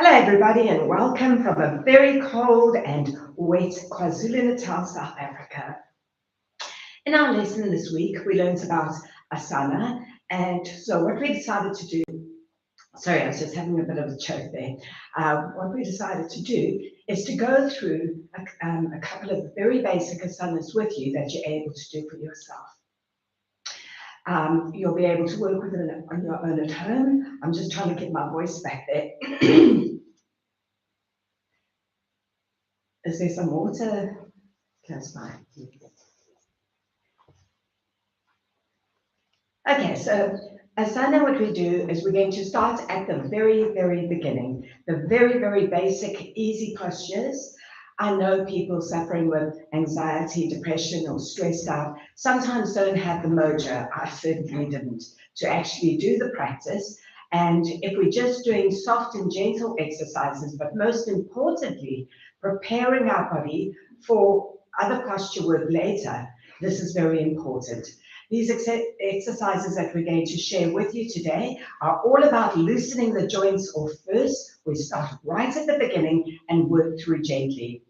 Hello everybody and welcome from a very cold and wet KwaZulu-Natal, South Africa. In our lesson this week, we learned about asana, and so what we decided to do, sorry, I was just having a bit of a choke there. What we decided to do is to go through a couple of very basic asanas with you that you're able to do for yourself. You'll be able to work with it on your own at home. I'm just trying to get my voice back there. Is there some water close by? Okay, so asana, what we do is we're going to start at the very, very beginning, the very, very basic, easy postures. I know people suffering with anxiety, depression, or stressed out sometimes don't have the mojo, I certainly didn't, to actually do the practice. And if we're just doing soft and gentle exercises, but most importantly, preparing our body for other posture work later, this is very important. These exercises that we're going to share with you today are all about loosening the joints off first. We start right at the beginning and work through gently.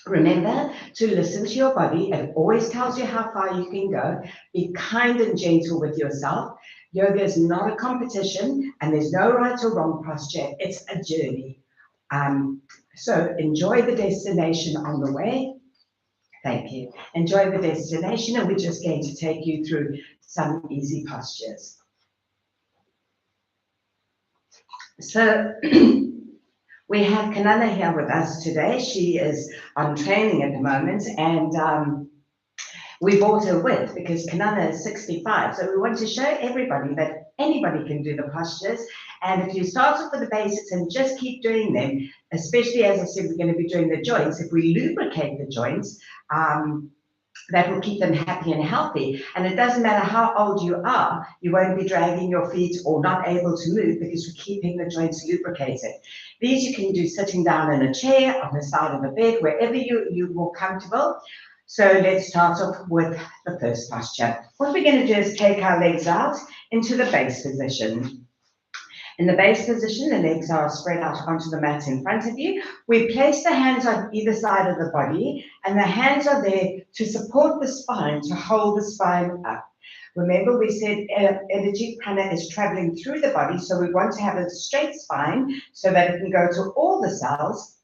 Remember to listen to your body. It always tells you how far you can go. Be kind and gentle with yourself. Yoga is not a competition and there's no right or wrong posture. It's a journey. So enjoy the destination on the way. Thank you. Enjoy the destination, and we're just going to take you through some easy postures. So we have Kanana here with us today. She is on training at the moment, and we brought her with because Kanana is 65. So we want to show everybody that anybody can do the postures. And if you start off with the basics and just keep doing them, especially as I said, we're going to be doing the joints. If we lubricate the joints, that will keep them happy and healthy. And it doesn't matter how old you are, you won't be dragging your feet or not able to move because we're keeping the joints lubricated. These you can do sitting down in a chair, on the side of a bed, wherever you're more comfortable. So let's start off with the first posture. What we're going to do is take our legs out into the base position. In the base position, the legs are spread out onto the mat in front of you. We place the hands on either side of the body, and the hands are there to support the spine, to hold the spine up. Remember, we said energy prana is traveling through the body, so we want to have a straight spine so that it can go to all the cells.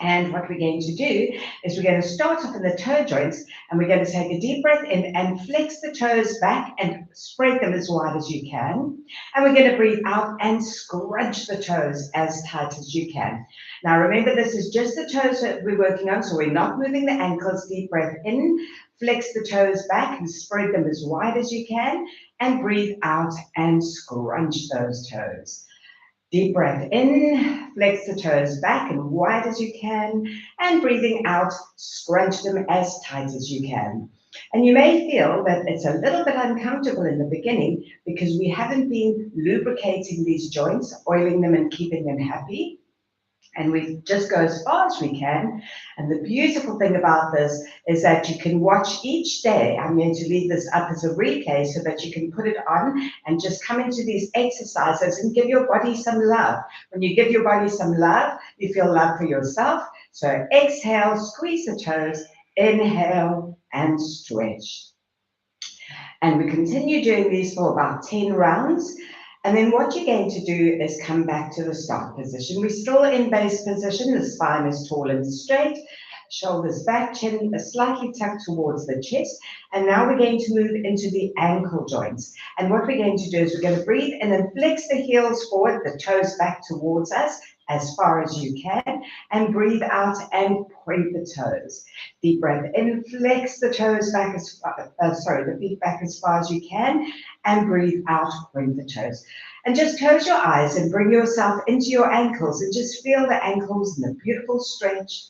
And what we're going to do is we're going to start off in the toe joints, and we're going to take a deep breath in and flex the toes back and spread them as wide as you can. And we're going to breathe out and scrunch the toes as tight as you can. Now remember, this is just the toes that we're working on, so we're not moving the ankles. Deep breath in, flex the toes back and spread them as wide as you can, and breathe out and scrunch those toes. Deep breath in, flex the toes back and wide as you can, and breathing out, scrunch them as tight as you can. And you may feel that it's a little bit uncomfortable in the beginning because we haven't been lubricating these joints, oiling them and keeping them happy. And we just go as far as we can. And the beautiful thing about this is that you can watch each day. I'm going to leave this up as a replay so that you can put it on and just come into these exercises and give your body some love. When you give your body some love, you feel love for yourself. So exhale, squeeze the toes, inhale and stretch. And we continue doing these for about 10 rounds. And then what you're going to do is come back to the start position. We're still in base position. The spine is tall and straight, shoulders back, chin slightly tucked towards the chest. And now we're going to move into the ankle joints. And what we're going to do is we're going to breathe and then flex the heels forward, the toes back towards us as far as you can, and breathe out and point the toes. Deep breath in, flex the toes back the feet back as far as you can, and breathe out, point the toes. And just close your eyes and bring yourself into your ankles and just feel the ankles in a beautiful stretch.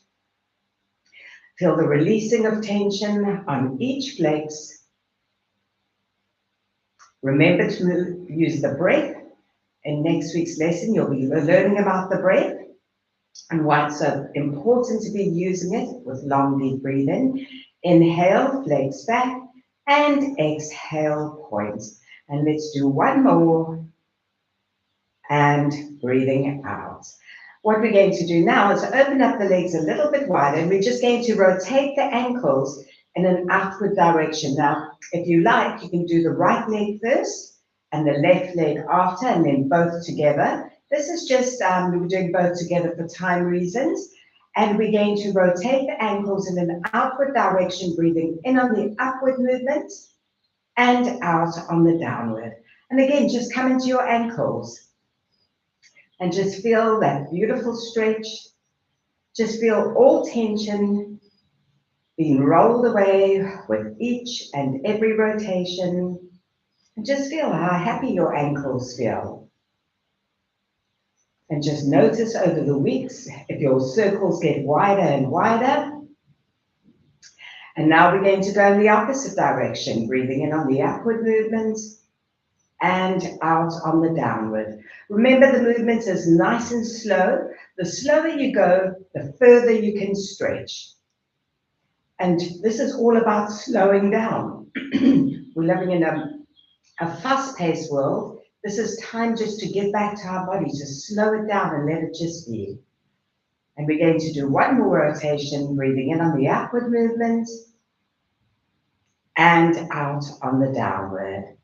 Feel the releasing of tension on each flex. Remember to use the breath. In next week's lesson, you'll be learning about the breath and why it's so important to be using it with long, deep breathing. Inhale, flex back, and exhale, point. And let's do one more. And breathing out. What we're going to do now is open up the legs a little bit wider, and we're just going to rotate the ankles in an outward direction. Now, if you like, you can do the right leg first and the left leg after, and then both together. This is just, we're doing both together for time reasons. And we're going to rotate the ankles in an outward direction, breathing in on the upward movement and out on the downward. And again, just come into your ankles and just feel that beautiful stretch. Just feel all tension being rolled away with each and every rotation. And just feel how happy your ankles feel. And just notice over the weeks if your circles get wider and wider. And now we're going to go in the opposite direction, breathing in on the upward movement and out on the downward. Remember, the movement is nice and slow. The slower you go, the further you can stretch. And this is all about slowing down. We're living in a fast-paced world. This is time just to get back to our body, just slow it down and let it just be. And we're going to do one more rotation, breathing in on the upward movement and out on the downward.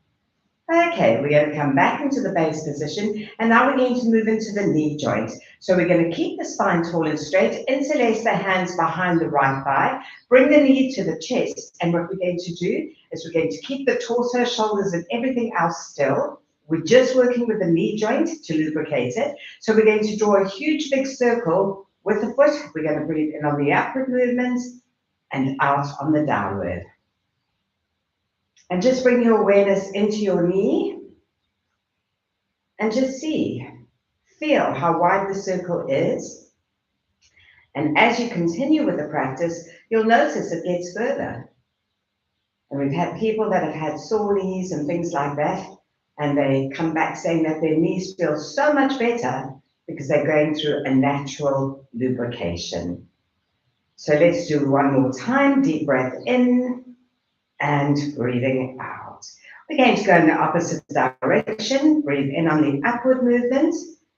Okay, we're going to come back into the base position, and now we're going to move into the knee joint. So we're going to keep the spine tall and straight, interlace the hands behind the right thigh, bring the knee to the chest, and what we're going to do is we're going to keep the torso, shoulders, and everything else still. We're just working with the knee joint to lubricate it. So we're going to draw a huge big circle with the foot. We're going to breathe in on the upward movement and out on the downward. And just bring your awareness into your knee and just feel how wide the circle is. And as you continue with the practice, you'll notice it gets further. And we've had people that have had sore knees and things like that, and they come back saying that their knees feel so much better because they're going through a natural lubrication. So let's do one more time. Deep breath in and breathing out. We're going to go in the opposite direction. Breathe in on the upward movement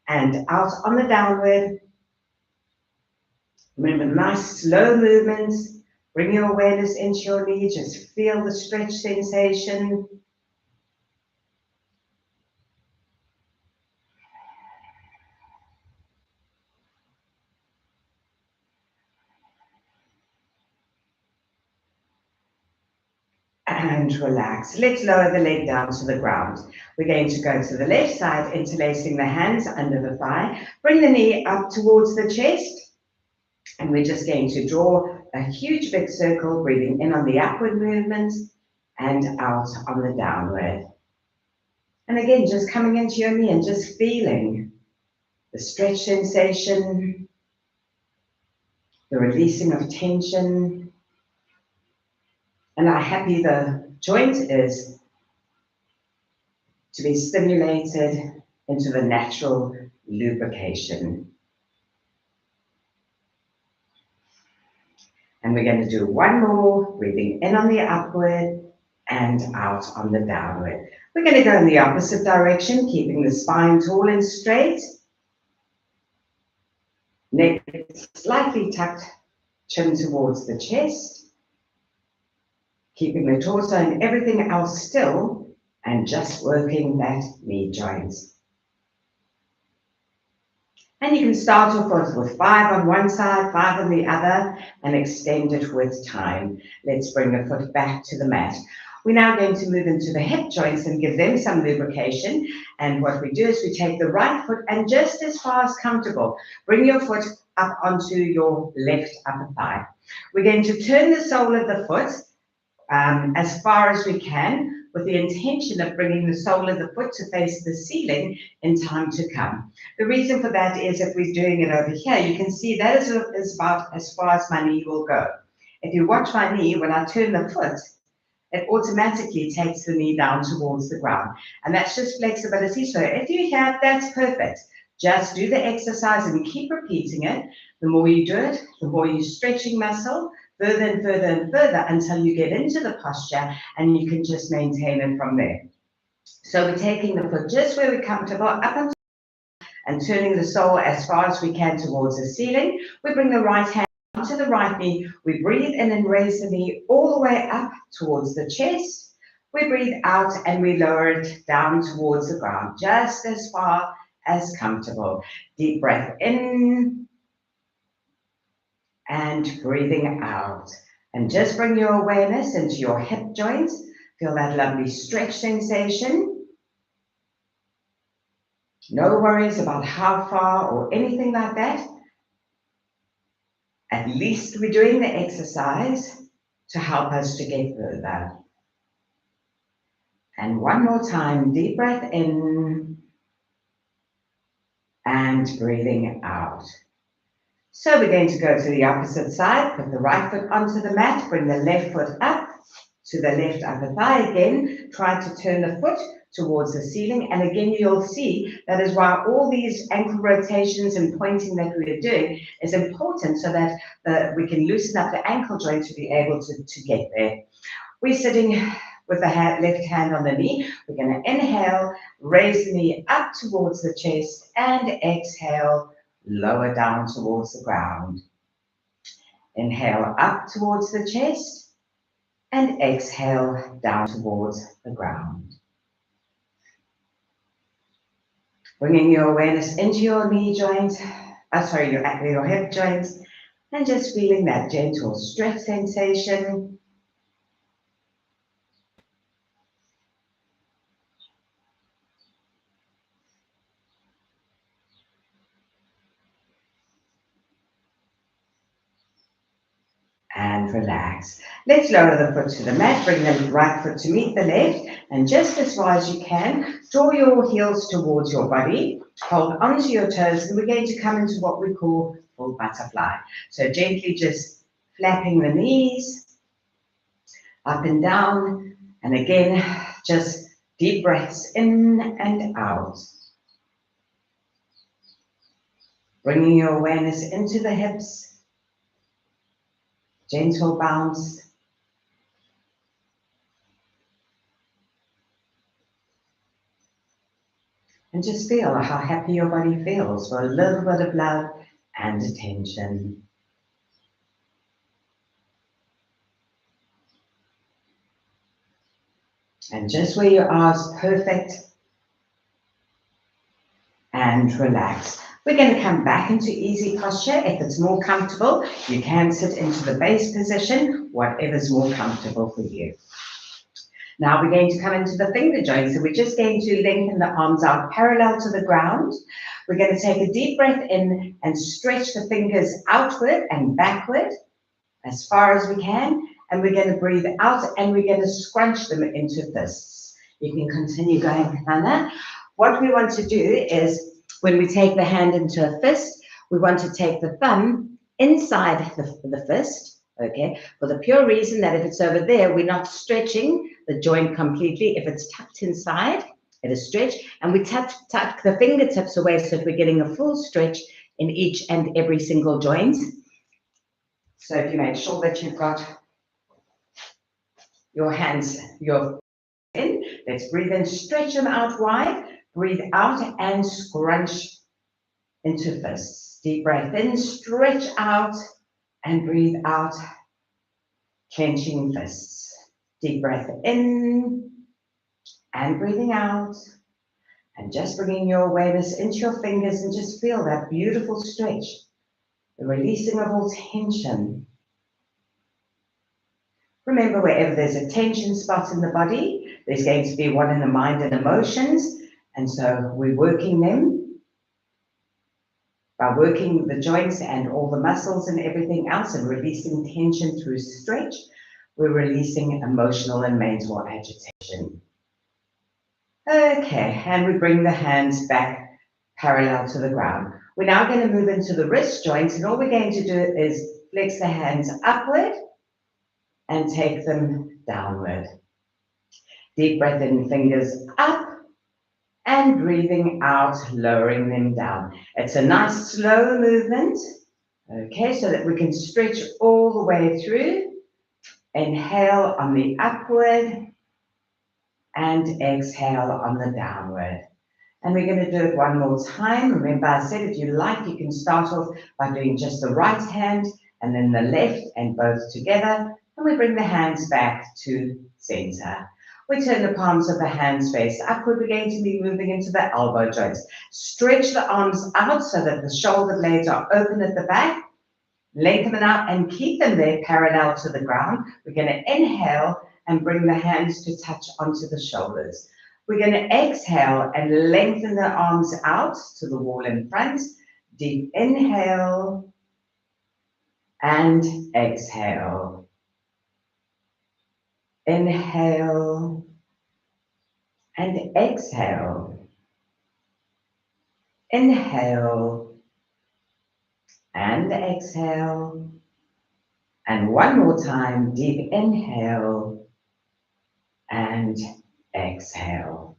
and out on the downward. Remember, nice slow movements. Bring your awareness into your knee. Just feel the stretch sensation. And relax. Let's lower the leg down to the ground. We're going to go to the left side, interlacing the hands under the thigh. Bring the knee up towards the chest. And we're just going to draw a huge big circle, breathing in on the upward movement and out on the downward. And again, just coming into your knee and just feeling the stretch sensation, the releasing of tension, and how happy the joint is to be stimulated into the natural lubrication. And we're going to do one more, breathing in on the upward and out on the downward. We're going to go in the opposite direction, keeping the spine tall and straight. Neck slightly tucked, chin towards the chest. Keeping the torso and everything else still, and just working that knee joint. And you can start off with 5 on one side, 5 on the other, and extend it with time. Let's bring the foot back to the mat. We're now going to move into the hip joints and give them some lubrication. And what we do is we take the right foot and just as far as comfortable, bring your foot up onto your left upper thigh. We're going to turn the sole of the foot as far as we can, with the intention of bringing the sole of the foot to face the ceiling in time to come. The reason for that is if we're doing it over here, you can see that is about as far as my knee will go. If you watch my knee, when I turn the foot, it automatically takes the knee down towards the ground. And that's just flexibility. So if you have, that's perfect. Just do the exercise and keep repeating it. The more you do it, the more you're stretching muscle, further and further and further until you get into the posture and you can just maintain it from there. So we're taking the foot just where we're comfortable up and turning the sole as far as we can towards the ceiling. We bring the right hand onto the right knee. We breathe in and raise the knee all the way up towards the chest. We breathe out and we lower it down towards the ground, just as far as comfortable. Deep breath in and breathing out. And just bring your awareness into your hip joints. Feel that lovely stretch sensation. No worries about how far or anything like that. At least we're doing the exercise to help us to get further. And one more time, deep breath in and breathing out. So we're going to go to the opposite side, put the right foot onto the mat, bring the left foot up to the left upper thigh again, try to turn the foot towards the ceiling, and again you'll see that is why all these ankle rotations and pointing that we are doing is important, so that we can loosen up the ankle joint to be able to get there. We're sitting with the left hand on the knee. We're going to inhale, raise the knee up towards the chest, and exhale, lower down towards the ground. Inhale up towards the chest, and exhale down towards the ground. Bringing your awareness into your knee joint, your hip joints, and just feeling that gentle stretch sensation. And relax. Let's lower the foot to the mat, bring the right foot to meet the left, and just as far as you can, draw your heels towards your body, hold onto your toes, and we're going to come into what we call full butterfly. So gently just flapping the knees, up and down, and again, just deep breaths in and out. Bringing your awareness into the hips, gentle bounce. And just feel how happy your body feels for a little bit of love and attention. And just where you are is perfect. And relax. We're going to come back into easy posture. If it's more comfortable, you can sit into the base position, whatever's more comfortable for you. Now we're going to come into the finger joint. So we're just going to lengthen the arms out parallel to the ground. We're going to take a deep breath in and stretch the fingers outward and backward as far as we can. And we're going to breathe out and we're going to scrunch them into fists. You can continue going, Hannah. What we want to do is, when we take the hand into a fist, we want to take the thumb inside the fist, okay, for the pure reason that if it's over there, we're not stretching the joint completely. If it's tucked inside, it is stretched, and we tuck the fingertips away so that we're getting a full stretch in each and every single joint. So if you make sure that you've got your hands, in, let's breathe in, stretch them out wide. Breathe out and scrunch into fists. Deep breath in, stretch out and breathe out, clenching fists. Deep breath in and breathing out. And just bringing your awareness into your fingers and just feel that beautiful stretch, the releasing of all tension. Remember, wherever there's a tension spot in the body, there's going to be one in the mind and emotions. And so we're working them by working the joints and all the muscles and everything else and releasing tension through stretch. We're releasing emotional and mental agitation. Okay, and we bring the hands back parallel to the ground. We're now going to move into the wrist joints, and all we're going to do is flex the hands upward and take them downward. Deep breath in, fingers up. And breathing out, lowering them down. It's a nice slow movement, okay, so that we can stretch all the way through. Inhale on the upward and exhale on the downward. And we're going to do it one more time. Remember, I said if you like, you can start off by doing just the right hand and then the left and both together. And we bring the hands back to center. We turn the palms of the hands face upward. We're going to be moving into the elbow joints. Stretch the arms out so that the shoulder blades are open at the back. Lengthen them out and keep them there parallel to the ground. We're going to inhale and bring the hands to touch onto the shoulders. We're going to exhale and lengthen the arms out to the wall in front. Deep inhale and exhale. Inhale and exhale. Inhale and exhale. And one more time, deep inhale and exhale.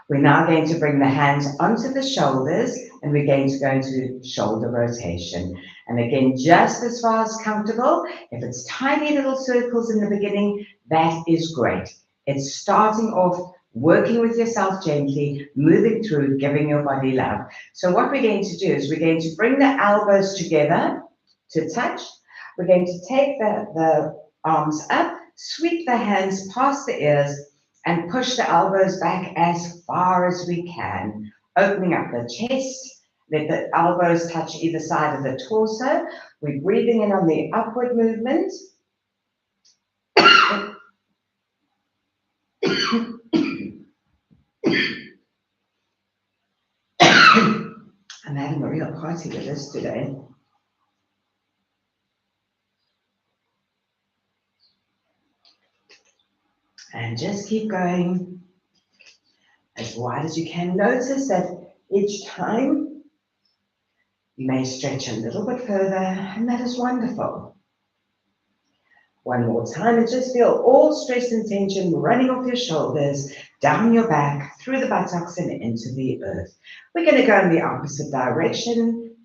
We're now going to bring the hands onto the shoulders and we're going to go into shoulder rotation. And again, just as far as comfortable. If it's tiny little circles in the beginning, that is great. It's starting off working with yourself gently, moving through, giving your body love. So what we're going to do is we're going to bring the elbows together to touch. We're going to take the arms up, sweep the hands past the ears, and push the elbows back as far as we can, opening up the chest. Let the elbows touch either side of the torso. We're breathing in on the upward movement. I'm having a real party with this today. And just keep going as wide as you can. Notice that each time you may stretch a little bit further, and that is wonderful. One more time, and just feel all stress and tension running off your shoulders, down your back, through the buttocks and into the earth. We're going to go in the opposite direction,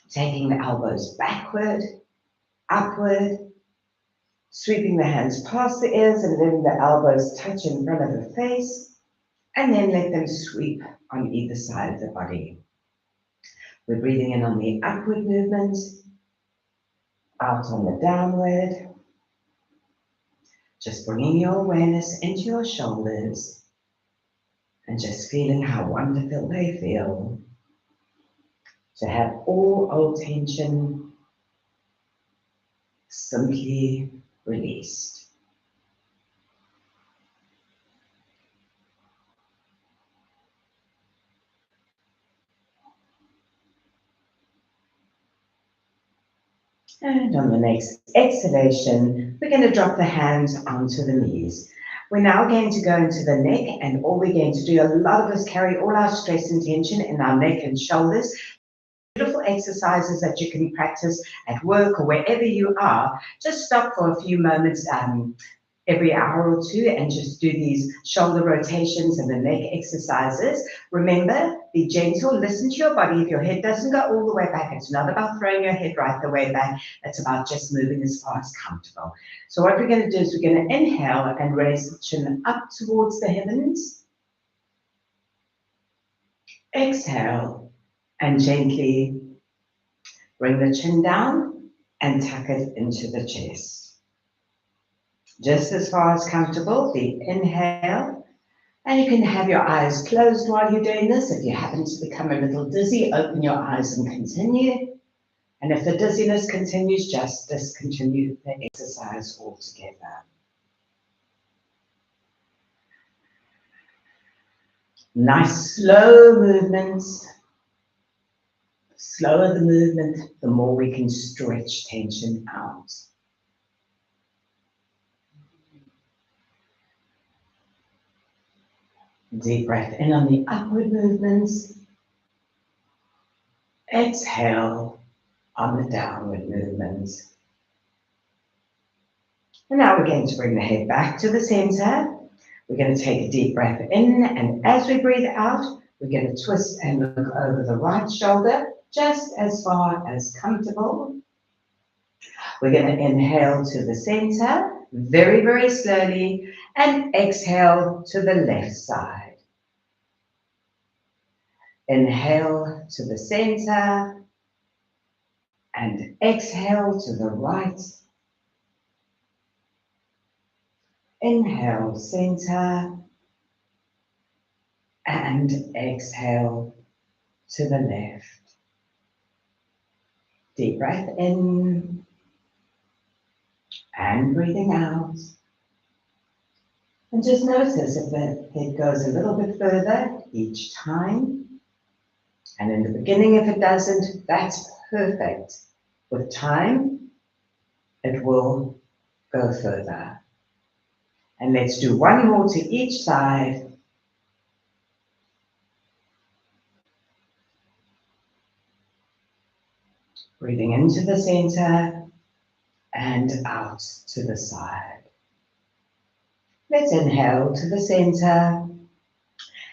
taking the elbows backward, upward, sweeping the hands past the ears and letting the elbows touch in front of the face, and then let them sweep on either side of the body. We're breathing in on the upward movement, out on the downward. Just bringing your awareness into your shoulders and just feeling how wonderful they feel to have all old tension simply released. And on the next exhalation, we're going to drop the hands onto the knees. We're now going to go into the neck, and all we're going to do, a lot of us carry all our stress and tension in our neck and shoulders. Beautiful exercises that you can practice at work or wherever you are. Just stop for a few moments every hour or two and just do these shoulder rotations and the neck exercises. Remember, be gentle, listen to your body. If your head doesn't go all the way back, it's not about throwing your head right the way back. It's about just moving as far as comfortable. So what we're going to do is we're going to inhale and raise the chin up towards the heavens. Exhale and gently bring the chin down and tuck it into the chest. Just as far as comfortable, deep inhale. And you can have your eyes closed while you're doing this. If you happen to become a little dizzy, open your eyes and continue. And if the dizziness continues, just discontinue the exercise altogether. Nice slow movements. The slower the movement, the more we can stretch tension out. Deep breath in on the upward movements. Exhale on the downward movements. And now we're going to bring the head back to the center. We're going to take a deep breath in, and as we breathe out, we're going to twist and look over the right shoulder, just as far as comfortable. We're going to inhale to the center, very, very slowly, and exhale to the left side. Inhale to the center and exhale to the right. Inhale, center, and exhale to the left. Deep breath in and breathing out. And just notice if the head goes a little bit further each time. And in the beginning, if it doesn't, that's perfect. With time, it will go further. And let's do one more to each side. Breathing into the center and out to the side. Let's inhale to the center.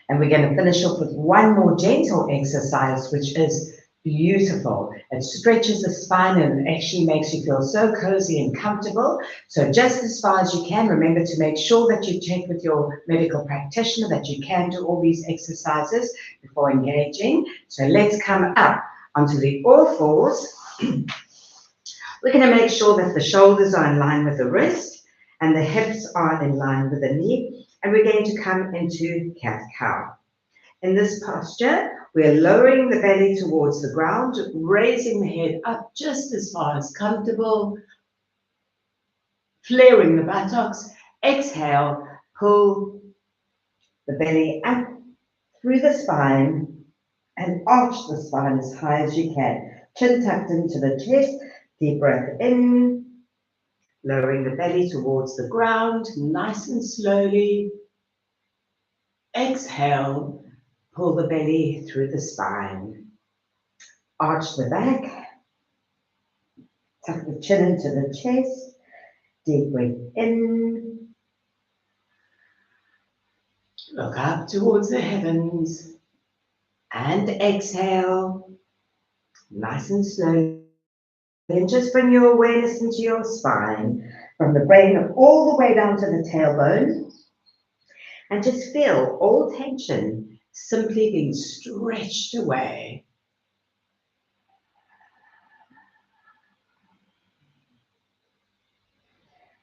And we're going to finish off with one more gentle exercise, which is beautiful. It stretches the spine and actually makes you feel so cozy and comfortable. So just as far as you can, remember to make sure that you check with your medical practitioner that you can do all these exercises before engaging. So let's come up onto the all fours. We're going to make sure that the shoulders are in line with the wrist and the hips are in line with the knee. And we're going to come into cat-cow. In this posture, we're lowering the belly towards the ground, raising the head up just as far as comfortable, flaring the buttocks. Exhale, pull the belly up through the spine and arch the spine as high as you can. Chin tucked into the chest, deep breath in, lowering the belly towards the ground, nice and slowly. Exhale, pull the belly through the spine. Arch the back, tuck the chin into the chest, deep breath in. Look up towards the heavens and exhale, nice and slow. Then just bring your awareness into your spine, from the brain all the way down to the tailbone. And just feel all tension simply being stretched away.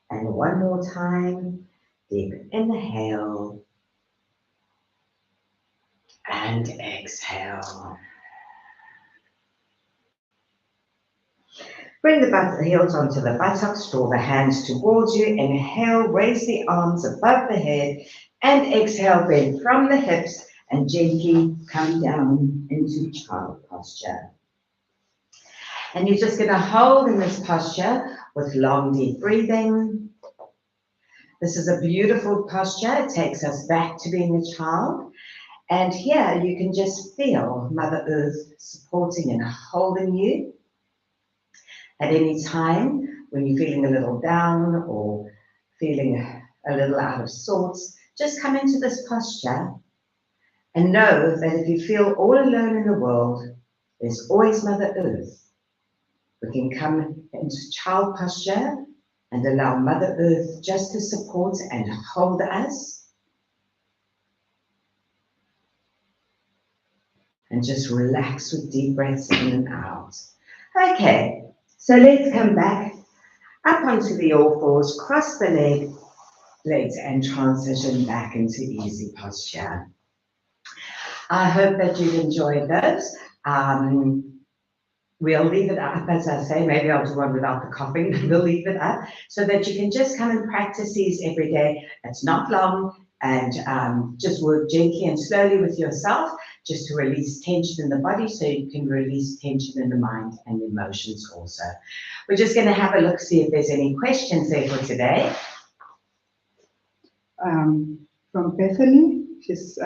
And one more time, deep inhale and exhale. Bring the heels onto the buttocks, draw the hands towards you. Inhale, raise the arms above the head, and exhale, bend from the hips and gently come down into child posture. And you're just going to hold in this posture with long, deep breathing. This is a beautiful posture. It takes us back to being a child. And here you can just feel Mother Earth supporting and holding you. At any time when you're feeling a little down or feeling a little out of sorts, just come into this posture and know that if you feel all alone in the world, there's always Mother Earth. We can come into child posture and allow Mother Earth just to support and hold us. And just relax with deep breaths in and out. Okay. So let's come back up onto the all fours, cross the legs and transition back into easy posture. I hope that you've enjoyed those. We'll leave it up, as I say, maybe I'll do one without the coughing, we'll leave it up so that you can just come and practice these every day. It's not long, and just work gently and slowly with yourself just to release tension in the body so you can release tension in the mind and emotions also. We're just going to have a look, see if there's any questions there for today. From Bethany, she's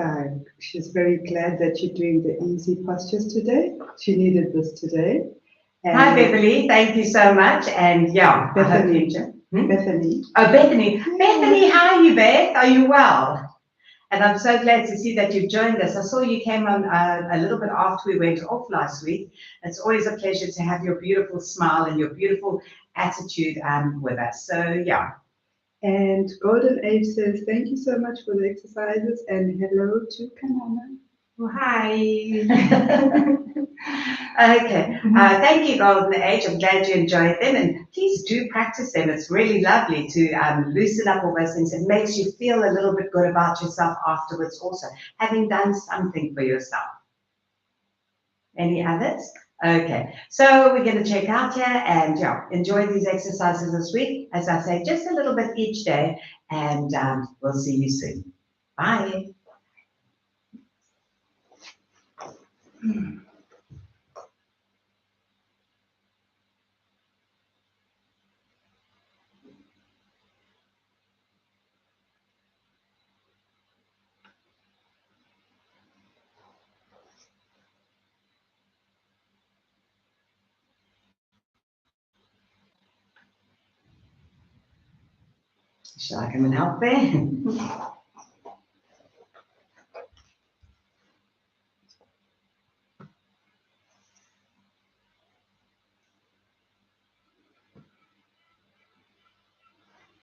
very glad that you're doing the easy postures today. She needed this today. And hi, Beverly. Thank you so much. And yeah, Bethany. Bethany. Oh, Bethany. Bethany, how are you, Beth? Are you well? And I'm so glad to see that you've joined us. I saw you came on a little bit after we went off last week. It's always a pleasure to have your beautiful smile and your beautiful attitude with us. So, yeah. And Golden Age says, thank you so much for the exercises and hello to Kanana. Oh, hi. Okay, thank you, Golden Age. I'm glad you enjoyed them, and please do practice them. It's really lovely to loosen up all those things. It makes you feel a little bit good about yourself afterwards also, having done something for yourself. Any others? Okay, so we're going to check out here and yeah, enjoy these exercises this week. As I say, just a little bit each day, and we'll see you soon. Bye. Shall I come and help there?